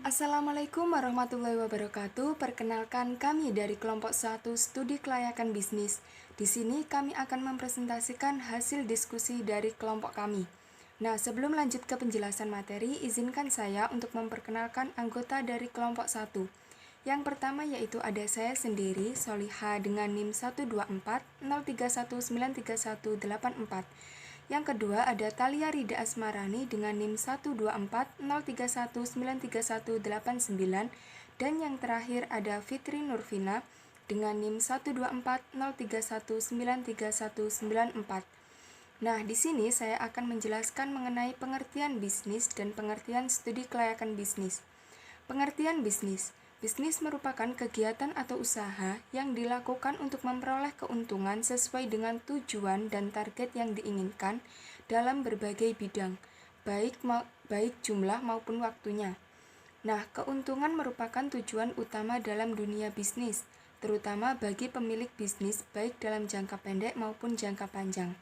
Assalamualaikum warahmatullahi wabarakatuh. Perkenalkan kami dari kelompok 1 Studi Kelayakan Bisnis. Di sini kami akan mempresentasikan hasil diskusi dari kelompok kami. Nah, sebelum lanjut ke penjelasan materi, izinkan saya untuk memperkenalkan anggota dari kelompok 1. Yang pertama yaitu ada saya sendiri, Soliha dengan NIM 12403193184. Yang kedua ada Talia Rida Asmarani dengan NIM 12403193189. Dan yang terakhir ada Fitri Nurvina dengan NIM 12403193194. Nah, di sini saya akan menjelaskan mengenai pengertian bisnis dan pengertian studi kelayakan bisnis. Pengertian bisnis. Bisnis merupakan kegiatan atau usaha yang dilakukan untuk memperoleh keuntungan sesuai dengan tujuan dan target yang diinginkan dalam berbagai bidang, baik jumlah maupun waktunya. Nah, keuntungan merupakan tujuan utama dalam dunia bisnis, terutama bagi pemilik bisnis baik dalam jangka pendek maupun jangka panjang.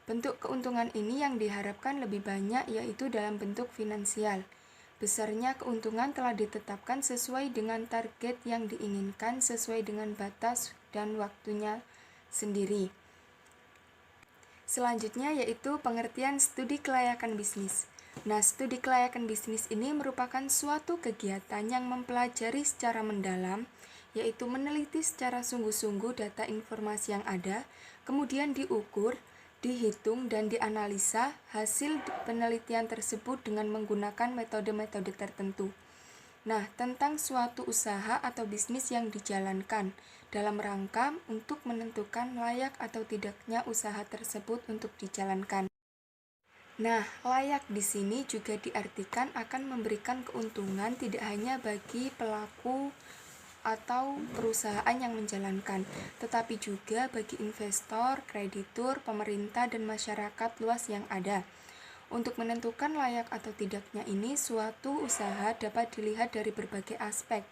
Bentuk keuntungan ini yang diharapkan lebih banyak yaitu dalam bentuk finansial. Besarnya keuntungan telah ditetapkan sesuai dengan target yang diinginkan sesuai dengan batas dan waktunya sendiri. Selanjutnya yaitu pengertian studi kelayakan bisnis. Nah, studi kelayakan bisnis ini merupakan suatu kegiatan yang mempelajari secara mendalam, yaitu meneliti secara sungguh-sungguh data informasi yang ada, kemudian diukur, dihitung, dan dianalisa hasil penelitian tersebut dengan menggunakan metode-metode tertentu. Nah, tentang suatu usaha atau bisnis yang dijalankan dalam rangka untuk menentukan layak atau tidaknya usaha tersebut untuk dijalankan. Nah, layak di sini juga diartikan akan memberikan keuntungan tidak hanya bagi pelaku atau perusahaan yang menjalankan, tetapi juga bagi investor, kreditur, pemerintah, dan masyarakat luas yang ada. Untuk menentukan layak atau tidaknya ini, suatu usaha dapat dilihat dari berbagai aspek.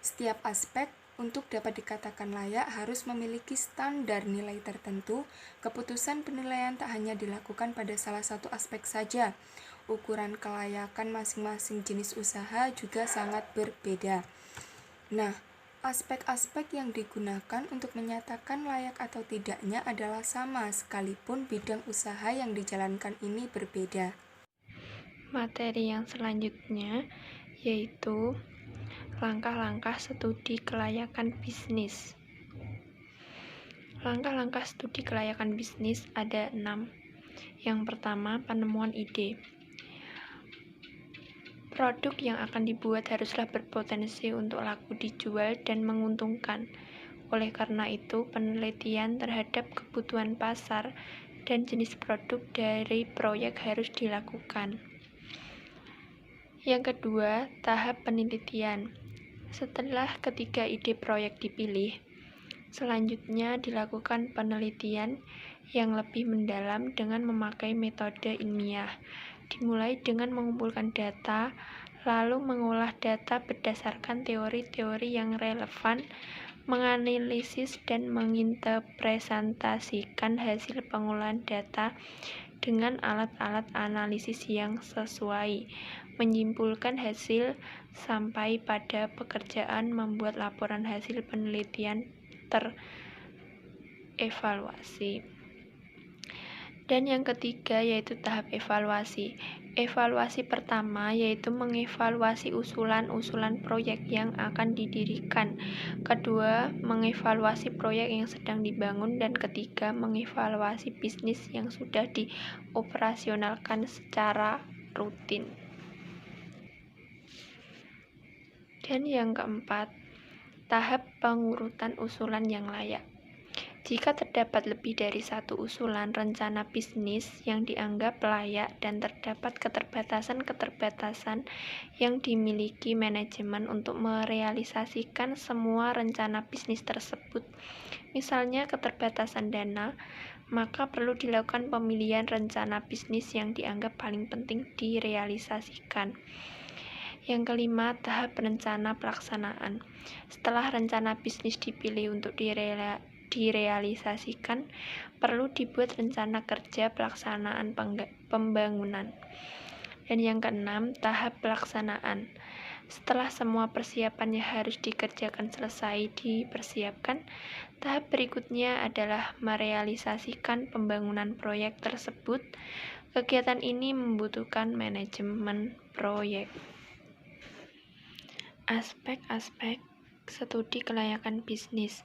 Setiap aspek untuk dapat dikatakan layak harus memiliki standar nilai tertentu. Keputusan penilaian tak hanya dilakukan pada salah satu aspek saja. Ukuran kelayakan masing-masing jenis usaha juga sangat berbeda. Nah, aspek-aspek yang digunakan untuk menyatakan layak atau tidaknya adalah sama sekalipun bidang usaha yang dijalankan ini berbeda. Materi yang selanjutnya yaitu langkah-langkah studi kelayakan bisnis. Langkah-langkah studi kelayakan bisnis ada 6. Yang pertama, penemuan ide. Produk yang akan dibuat haruslah berpotensi untuk laku dijual dan menguntungkan. Oleh karena itu, penelitian terhadap kebutuhan pasar dan jenis produk dari proyek harus dilakukan. Yang kedua, tahap penelitian. Setelah ketiga ide proyek dipilih, selanjutnya dilakukan penelitian yang lebih mendalam dengan memakai metode ilmiah. Dimulai dengan mengumpulkan data, lalu mengolah data berdasarkan teori-teori yang relevan, menganalisis dan menginterpretasikan hasil pengolahan data dengan alat-alat analisis yang sesuai, menyimpulkan hasil sampai pada pekerjaan membuat laporan hasil penelitian terevaluasi. Dan yang ketiga yaitu tahap evaluasi. Evaluasi pertama yaitu mengevaluasi usulan-usulan proyek yang akan didirikan. Kedua, mengevaluasi proyek yang sedang dibangun. Dan ketiga, mengevaluasi bisnis yang sudah dioperasionalkan secara rutin. Dan yang keempat, tahap pengurutan usulan yang layak. Jika terdapat lebih dari satu usulan rencana bisnis yang dianggap layak dan terdapat keterbatasan-keterbatasan yang dimiliki manajemen untuk merealisasikan semua rencana bisnis tersebut, misalnya keterbatasan dana, maka perlu dilakukan pemilihan rencana bisnis yang dianggap paling penting direalisasikan. Yang kelima, tahap rencana pelaksanaan. Setelah rencana bisnis dipilih untuk direalisasikan, perlu dibuat rencana kerja pelaksanaan pembangunan. Dan yang keenam, tahap pelaksanaan. Setelah semua persiapannya harus dikerjakan selesai dipersiapkan, tahap berikutnya adalah merealisasikan pembangunan proyek tersebut. Kegiatan ini membutuhkan manajemen proyek. Aspek-aspek studi kelayakan bisnis.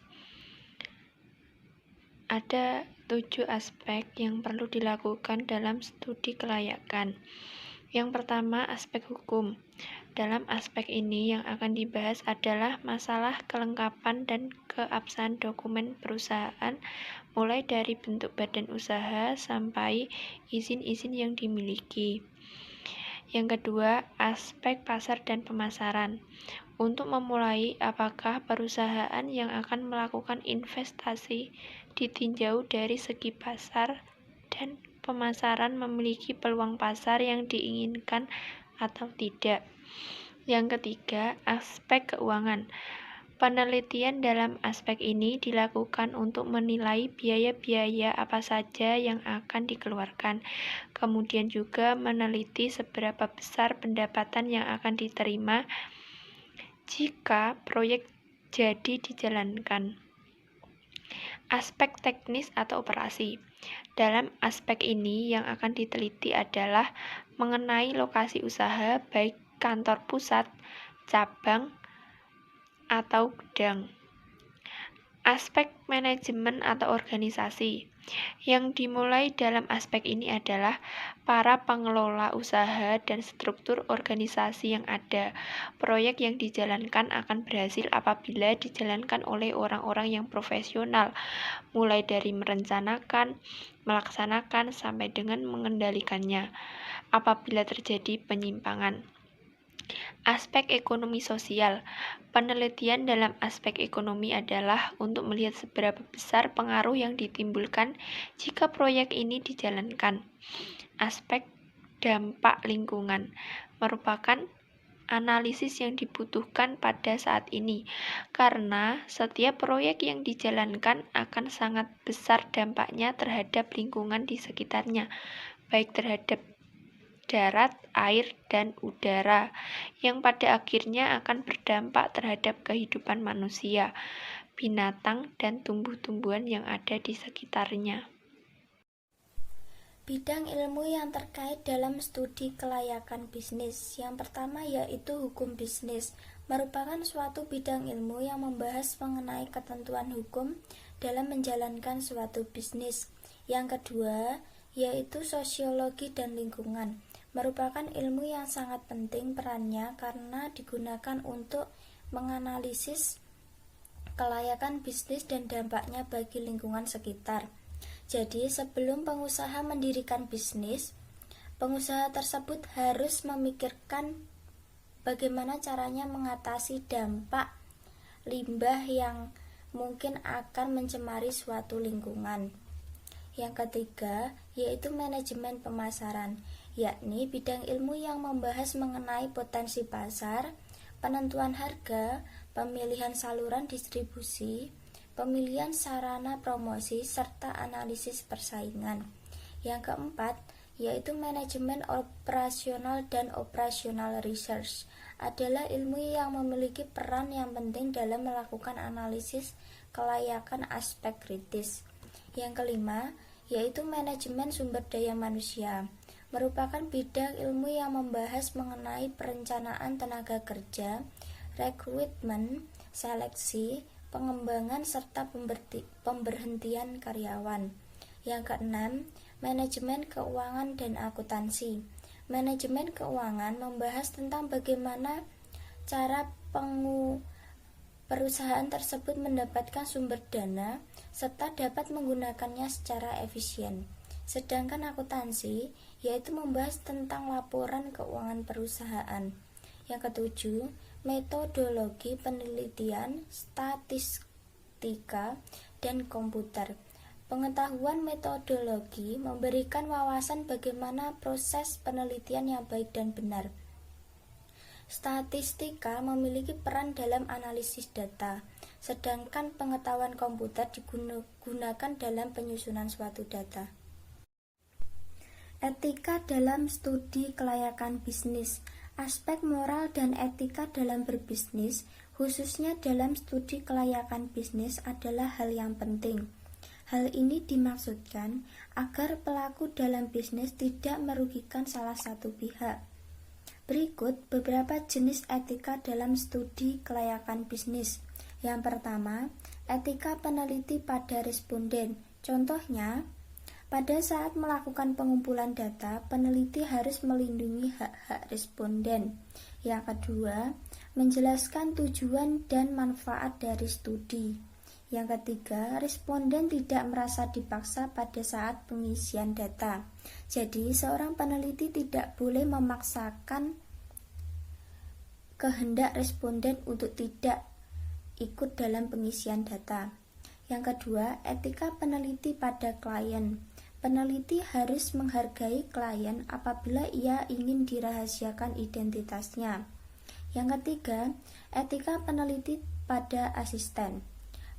Ada 7 aspek yang perlu dilakukan dalam studi kelayakan. Yang pertama, aspek hukum. Dalam aspek ini yang akan dibahas adalah masalah kelengkapan dan keabsahan dokumen perusahaan, mulai dari bentuk badan usaha sampai izin-izin yang dimiliki. Yang kedua, aspek pasar dan pemasaran. Untuk memulai, apakah perusahaan yang akan melakukan investasi ditinjau dari segi pasar dan pemasaran memiliki peluang pasar yang diinginkan atau tidak. Yang ketiga, aspek keuangan. Penelitian dalam aspek ini dilakukan untuk menilai biaya-biaya apa saja yang akan dikeluarkan. Kemudian juga meneliti seberapa besar pendapatan yang akan diterima jika proyek jadi dijalankan. Aspek teknis atau operasi. Dalam aspek ini yang akan diteliti adalah mengenai lokasi usaha, baik kantor pusat, cabang, atau gudang. Aspek manajemen atau organisasi. Yang dimulai dalam aspek ini adalah para pengelola usaha dan struktur organisasi yang ada. Proyek yang dijalankan akan berhasil apabila dijalankan oleh orang-orang yang profesional, mulai dari merencanakan, melaksanakan, sampai dengan mengendalikannya apabila terjadi penyimpangan. Aspek ekonomi sosial. Penelitian dalam aspek ekonomi adalah untuk melihat seberapa besar pengaruh yang ditimbulkan jika proyek ini dijalankan. Aspek dampak lingkungan merupakan analisis yang dibutuhkan pada saat ini, karena setiap proyek yang dijalankan akan sangat besar dampaknya terhadap lingkungan di sekitarnya, baik terhadap darat, air, dan udara, yang pada akhirnya akan berdampak terhadap kehidupan manusia, binatang, dan tumbuh-tumbuhan yang ada di sekitarnya. Bidang ilmu yang terkait dalam studi kelayakan bisnis. Yang pertama yaitu hukum bisnis, merupakan suatu bidang ilmu yang membahas mengenai ketentuan hukum dalam menjalankan suatu bisnis. Yang kedua yaitu sosiologi dan lingkungan, merupakan ilmu yang sangat penting perannya karena digunakan untuk menganalisis kelayakan bisnis dan dampaknya bagi lingkungan sekitar. Jadi, sebelum pengusaha mendirikan bisnis, pengusaha tersebut harus memikirkan bagaimana caranya mengatasi dampak limbah yang mungkin akan mencemari suatu lingkungan. Yang ketiga, yaitu manajemen pemasaran, yakni bidang ilmu yang membahas mengenai potensi pasar, penentuan harga, pemilihan saluran distribusi, pemilihan sarana promosi, serta analisis persaingan. Yang keempat, yaitu manajemen operasional dan operational research, adalah ilmu yang memiliki peran yang penting dalam melakukan analisis kelayakan aspek kritis. Yang kelima, yaitu manajemen sumber daya manusia, merupakan bidang ilmu yang membahas mengenai perencanaan tenaga kerja, rekrutmen, seleksi, pengembangan, serta pemberhentian karyawan. Yang keenam, manajemen keuangan dan akuntansi. Manajemen keuangan membahas tentang bagaimana cara perusahaan tersebut mendapatkan sumber dana serta dapat menggunakannya secara efisien. Sedangkan akuntansi yaitu membahas tentang laporan keuangan perusahaan. Yang ketujuh, metodologi penelitian, statistika, dan komputer. Pengetahuan metodologi memberikan wawasan bagaimana proses penelitian yang baik dan benar. Statistika memiliki peran dalam analisis data, sedangkan pengetahuan komputer digunakan dalam penyusunan suatu data. Etika dalam studi kelayakan bisnis Aspek moral dan etika dalam berbisnis, khususnya dalam studi kelayakan bisnis, adalah hal yang penting. Hal ini dimaksudkan agar pelaku dalam bisnis tidak merugikan salah satu pihak. Berikut beberapa jenis etika dalam studi kelayakan bisnis. Yang pertama, etika peneliti pada responden. Contohnya, pada saat melakukan pengumpulan data, peneliti harus melindungi hak-hak responden. Yang kedua, menjelaskan tujuan dan manfaat dari studi. Yang ketiga, responden tidak merasa dipaksa pada saat pengisian data. Jadi, seorang peneliti tidak boleh memaksakan kehendak responden untuk tidak ikut dalam pengisian data. Yang kedua, etika peneliti pada klien. Peneliti harus menghargai klien apabila ia ingin dirahasiakan identitasnya. Yang ketiga, etika peneliti pada asisten.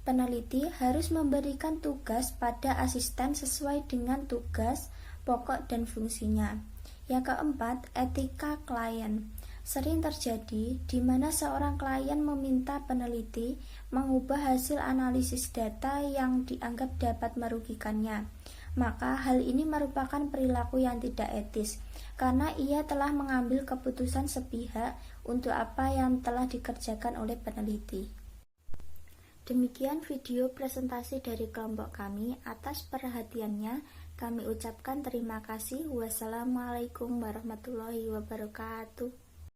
Peneliti harus memberikan tugas pada asisten sesuai dengan tugas, pokok, dan fungsinya. Yang keempat, etika klien. Sering terjadi di mana seorang klien meminta peneliti mengubah hasil analisis data yang dianggap dapat merugikannya. Maka hal ini merupakan perilaku yang tidak etis, karena ia telah mengambil keputusan sepihak untuk apa yang telah dikerjakan oleh peneliti. Demikian video presentasi dari kelompok kami. Atas perhatiannya, kami ucapkan terima kasih. Wassalamualaikum warahmatullahi wabarakatuh.